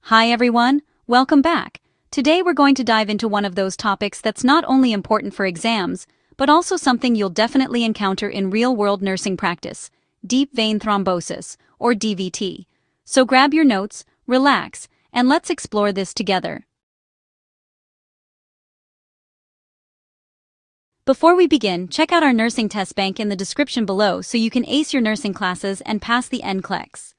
Hi everyone, welcome back. Today we're going to dive into one of those topics that's not only important for exams, but also something you'll definitely encounter in real-world nursing practice: deep vein thrombosis, or DVT. So grab your notes, relax, and let's explore this together. Before we begin, check out our nursing test bank in the description below so you can ace your nursing classes and pass the NCLEX.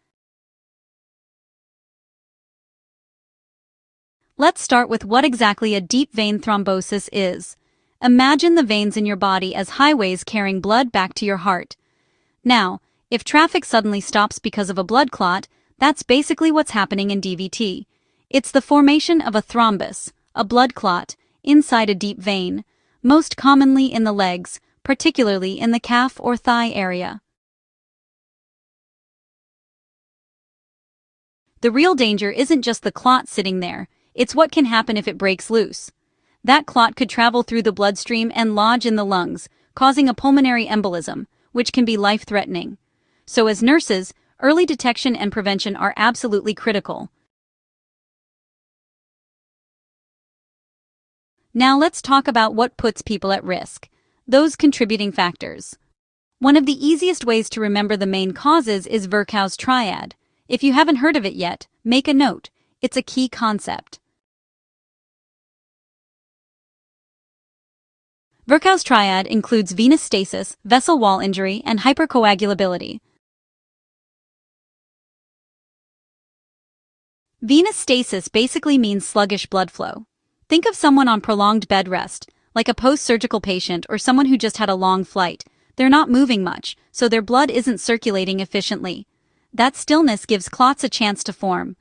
Let's start with what exactly a deep vein thrombosis is. Imagine the veins in your body as highways carrying blood back to your heart. Now, if traffic suddenly stops because of a blood clot, that's basically what's happening in DVT. It's the formation of a thrombus, a blood clot, inside a deep vein, most commonly in the legs, particularly in the calf or thigh area. The real danger isn't just the clot sitting there. It's what can happen if it breaks loose. That clot could travel through the bloodstream and lodge in the lungs, causing a pulmonary embolism, which can be life-threatening. So as nurses, early detection and prevention are absolutely critical. Now let's talk about what puts people at risk. Those contributing factors. One of the easiest ways to remember the main causes is Virchow's triad. If you haven't heard of it yet, make a note. It's a key concept. Virchow's triad includes venous stasis, vessel wall injury, and hypercoagulability. Venous stasis basically means sluggish blood flow. Think of someone on prolonged bed rest, like a post-surgical patient or someone who just had a long flight. They're not moving much, so their blood isn't circulating efficiently. That stillness gives clots a chance to form.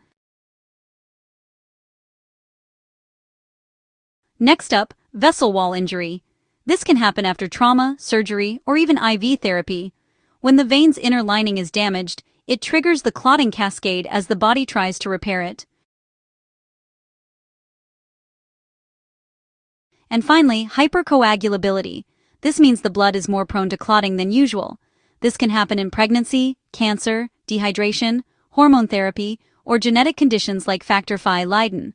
Next up, vessel wall injury. This can happen after trauma, surgery, or even IV therapy. When the vein's inner lining is damaged, it triggers the clotting cascade as the body tries to repair it. And finally, hypercoagulability. This means the blood is more prone to clotting than usual. This can happen in pregnancy, cancer, dehydration, hormone therapy, or genetic conditions like factor V Leiden.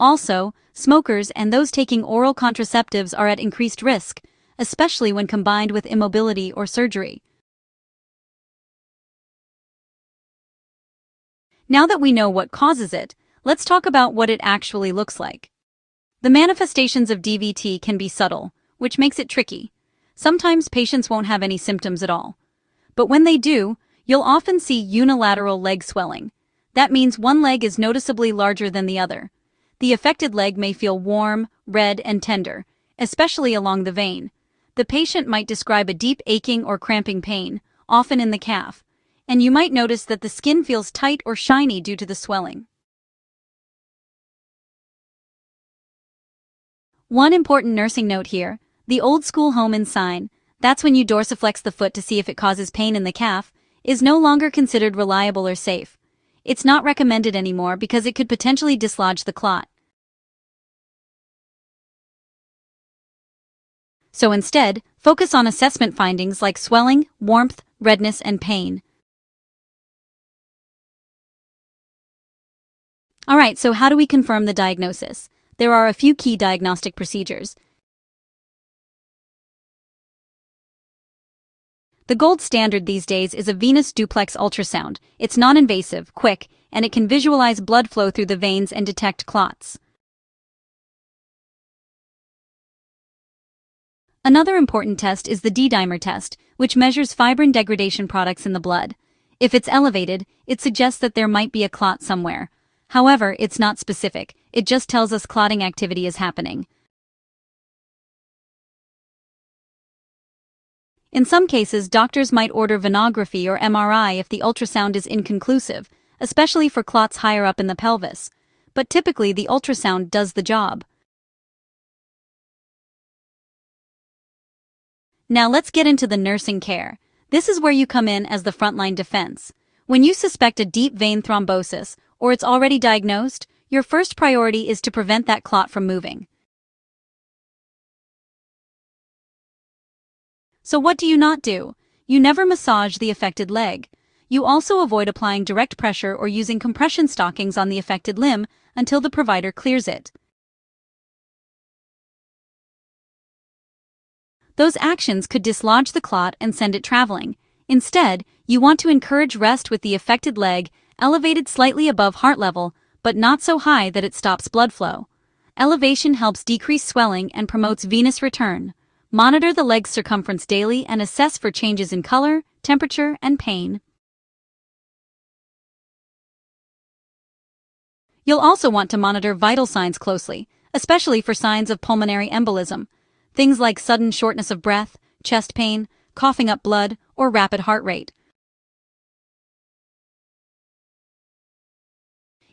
Also, smokers and those taking oral contraceptives are at increased risk, especially when combined with immobility or surgery. Now that we know what causes it, let's talk about what it actually looks like. The manifestations of DVT can be subtle, which makes it tricky. Sometimes patients won't have any symptoms at all. But when they do, you'll often see unilateral leg swelling. That means one leg is noticeably larger than the other. The affected leg may feel warm, red, and tender, especially along the vein. The patient might describe a deep aching or cramping pain, often in the calf, and you might notice that the skin feels tight or shiny due to the swelling. One important nursing note here: the old school home-in sign, that's when you dorsiflex the foot to see if it causes pain in the calf, is no longer considered reliable or safe. It's not recommended anymore because it could potentially dislodge the clot. So instead, focus on assessment findings like swelling, warmth, redness, and pain. Alright, so how do we confirm the diagnosis? There are a few key diagnostic procedures. The gold standard these days is a venous duplex ultrasound. It's non-invasive, quick, and it can visualize blood flow through the veins and detect clots. Another important test is the D-dimer test, which measures fibrin degradation products in the blood. If it's elevated, it suggests that there might be a clot somewhere. However, it's not specific. It just tells us clotting activity is happening. In some cases, doctors might order venography or MRI if the ultrasound is inconclusive, especially for clots higher up in the pelvis. But typically, the ultrasound does the job. Now let's get into the nursing care. This is where you come in as the frontline defense. When you suspect a deep vein thrombosis, or it's already diagnosed, your first priority is to prevent that clot from moving. So what do you not do? You never massage the affected leg. You also avoid applying direct pressure or using compression stockings on the affected limb until the provider clears it. Those actions could dislodge the clot and send it traveling. Instead, you want to encourage rest with the affected leg elevated slightly above heart level, but not so high that it stops blood flow. Elevation helps decrease swelling and promotes venous return. Monitor the leg's circumference daily and assess for changes in color, temperature, and pain. You'll also want to monitor vital signs closely, especially for signs of pulmonary embolism. Things like sudden shortness of breath, chest pain, coughing up blood, or rapid heart rate.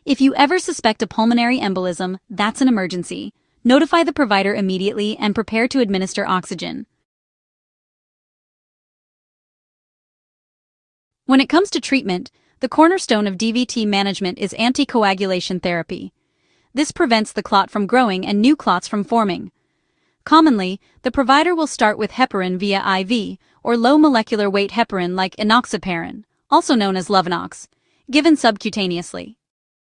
If you ever suspect a pulmonary embolism, that's an emergency. Notify the provider immediately and prepare to administer oxygen. When it comes to treatment, the cornerstone of DVT management is anticoagulation therapy. This prevents the clot from growing and new clots from forming. Commonly, the provider will start with heparin via IV or low molecular weight heparin like enoxaparin, also known as Lovenox, given subcutaneously.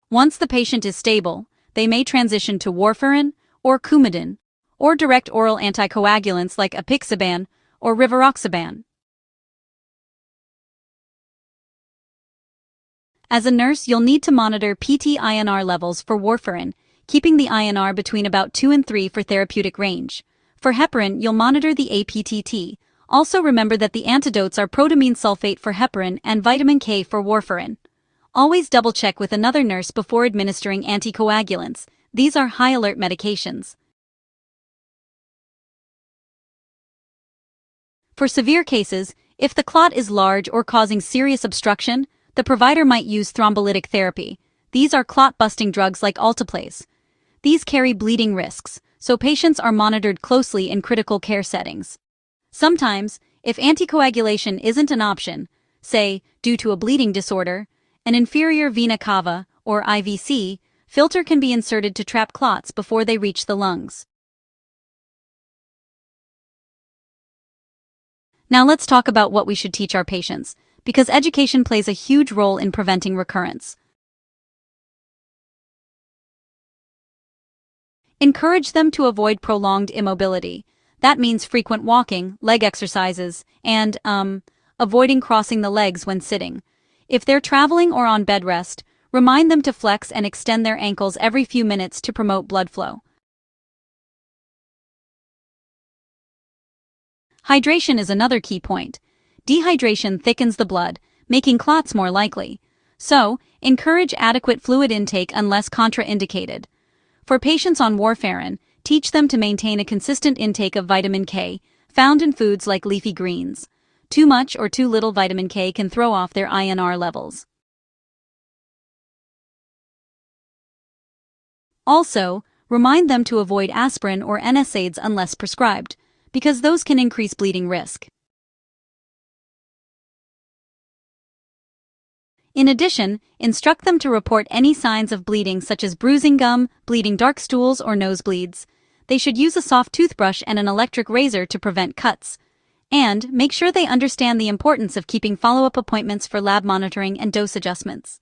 Once the patient is stable, they may transition to warfarin or Coumadin, or direct oral anticoagulants like apixaban or rivaroxaban. As a nurse, you'll need to monitor PT-INR levels for warfarin, keeping the INR between about 2 and 3 for therapeutic range. For heparin, you'll monitor the APTT. Also remember that the antidotes are protamine sulfate for heparin and vitamin K for warfarin. Always double-check with another nurse before administering anticoagulants. These are high-alert medications. For severe cases, if the clot is large or causing serious obstruction, the provider might use thrombolytic therapy. These are clot-busting drugs like alteplase. These carry bleeding risks, so patients are monitored closely in critical care settings. Sometimes, if anticoagulation isn't an option, say, due to a bleeding disorder, an inferior vena cava, or IVC, filter can be inserted to trap clots before they reach the lungs. Now let's talk about what we should teach our patients, because education plays a huge role in preventing recurrence. Encourage them to avoid prolonged immobility. That means frequent walking, leg exercises, and, avoiding crossing the legs when sitting. If they're traveling or on bed rest, remind them to flex and extend their ankles every few minutes to promote blood flow. Hydration is another key point. Dehydration thickens the blood, making clots more likely. So, encourage adequate fluid intake unless contraindicated. For patients on warfarin, teach them to maintain a consistent intake of vitamin K, found in foods like leafy greens. Too much or too little vitamin K can throw off their INR levels. Also, remind them to avoid aspirin or NSAIDs unless prescribed, because those can increase bleeding risk. In addition, instruct them to report any signs of bleeding such as bruising gum, bleeding dark stools, or nosebleeds. They should use a soft toothbrush and an electric razor to prevent cuts. And make sure they understand the importance of keeping follow-up appointments for lab monitoring and dose adjustments.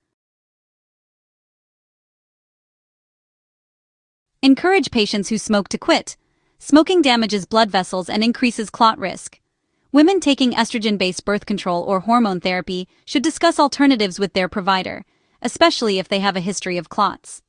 Encourage patients who smoke to quit. Smoking damages blood vessels and increases clot risk. Women taking estrogen-based birth control or hormone therapy should discuss alternatives with their provider, especially if they have a history of clots.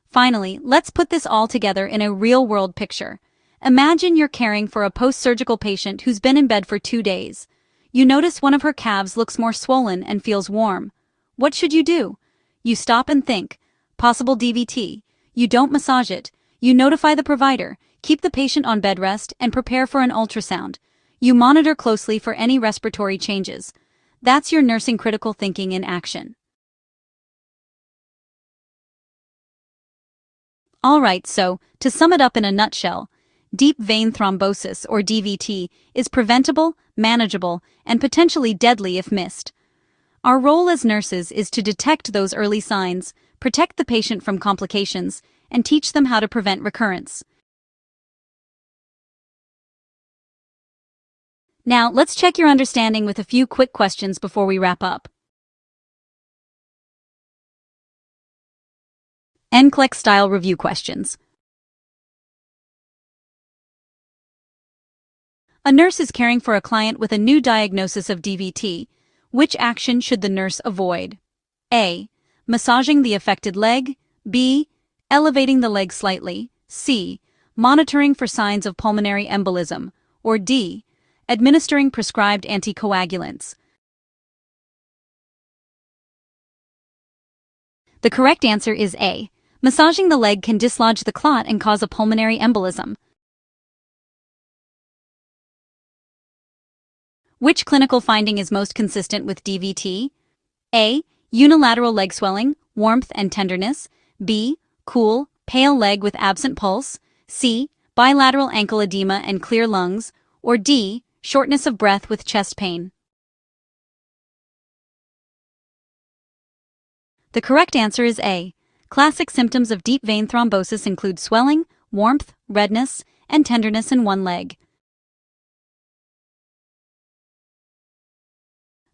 Finally, let's put this all together in a real-world picture. Imagine you're caring for a post-surgical patient who's been in bed for 2 days. You notice one of her calves looks more swollen and feels warm. What should you do? You stop and think. Possible DVT. You don't massage it. You notify the provider, keep the patient on bed rest, and prepare for an ultrasound. You monitor closely for any respiratory changes. That's your nursing critical thinking in action. Alright, so, to sum it up in a nutshell, deep vein thrombosis, or DVT, is preventable, manageable, and potentially deadly if missed. Our role as nurses is to detect those early signs, protect the patient from complications, and teach them how to prevent recurrence. Now, let's check your understanding with a few quick questions before we wrap up. NCLEX style review questions. A nurse is caring for a client with a new diagnosis of DVT. Which action should the nurse avoid? A. Massaging the affected leg. B. Elevating the leg slightly. C. Monitoring for signs of pulmonary embolism. Or D. Administering prescribed anticoagulants. The correct answer is A. Massaging the leg can dislodge the clot and cause a pulmonary embolism. Which clinical finding is most consistent with DVT? A. Unilateral leg swelling, warmth and tenderness. B. Cool, pale leg with absent pulse. C. Bilateral ankle edema and clear lungs. Or D. Shortness of breath with chest pain. The correct answer is A. Classic symptoms of deep vein thrombosis include swelling, warmth, redness, and tenderness in one leg.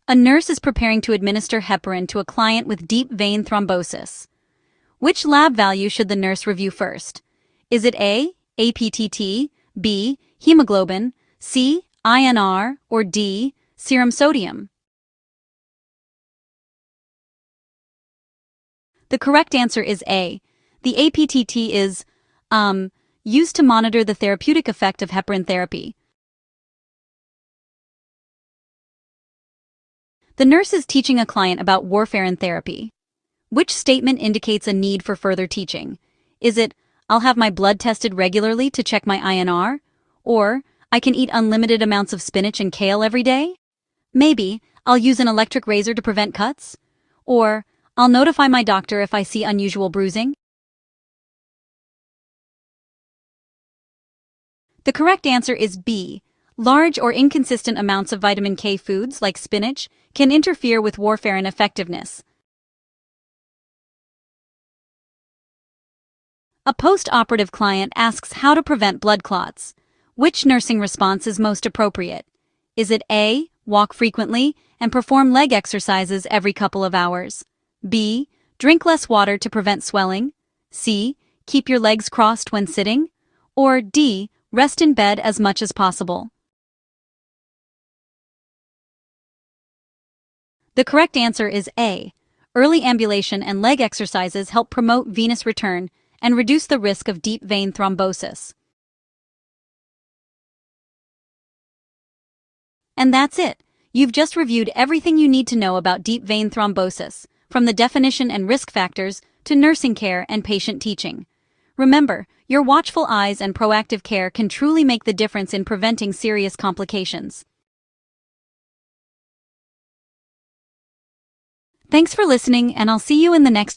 A nurse is preparing to administer heparin to a client with deep vein thrombosis. Which lab value should the nurse review first? Is it A. APTT, B. Hemoglobin, C. INR, or D. Serum sodium? The correct answer is A. The APTT is used to monitor the therapeutic effect of heparin therapy. The nurse is teaching a client about warfarin therapy. Which statement indicates a need for further teaching? Is it, I'll have my blood tested regularly to check my INR? Or, I can eat unlimited amounts of spinach and kale every day? Maybe, I'll use an electric razor to prevent cuts? Or, I'll notify my doctor if I see unusual bruising? The correct answer is B. Large or inconsistent amounts of vitamin K foods, like spinach, can interfere with warfarin effectiveness. A post-operative client asks how to prevent blood clots. Which nursing response is most appropriate? Is it A. Walk frequently and perform leg exercises every couple of hours? B. Drink less water to prevent swelling? C. Keep your legs crossed when sitting? Or D. Rest in bed as much as possible? The correct answer is A. Early ambulation and leg exercises help promote venous return and reduce the risk of deep vein thrombosis. And that's it. You've just reviewed everything you need to know about deep vein thrombosis, from the definition and risk factors to nursing care and patient teaching. Remember, your watchful eyes and proactive care can truly make the difference in preventing serious complications. Thanks for listening, and I'll see you in the next